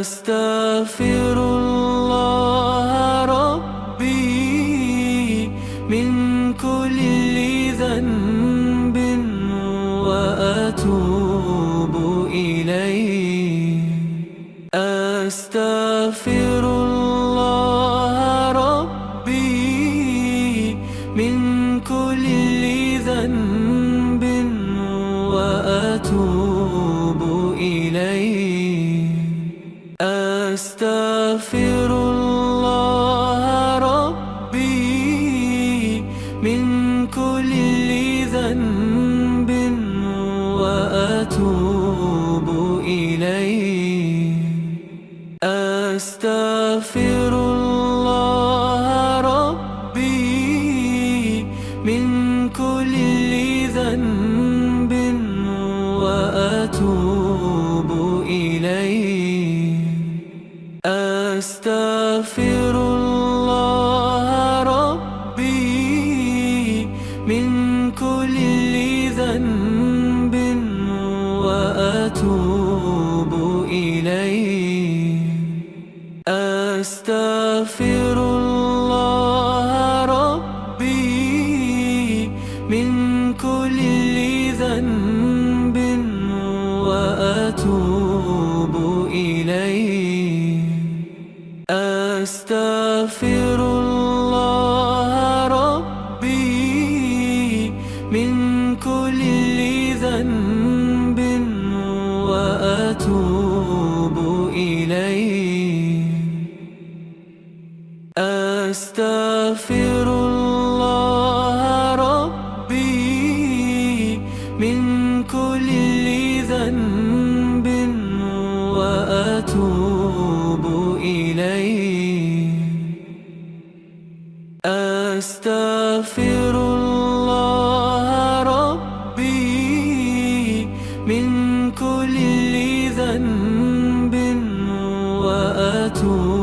أستغفر الله ربي من كل ذنب وأتوب إليه. أستغفر الله ربي من كل ذنب وأتوب إليه. أستغفر الله ربي من كل ذنب وأتوب إليه. أستغفر الله ربي من كل ذنب وأتوب إليه. أستغفر الله ربي من كل ذنب وأتوب إليه. أستغفر الله ربي من كل ذنب وأتوب إليه. أستغفر الله ربي من كل ذنب وأتوب إليه. أستغفر الله ربي من كل ذنب وأتوب إليه. أستغفر الله ربي من كل ذنب وأتوب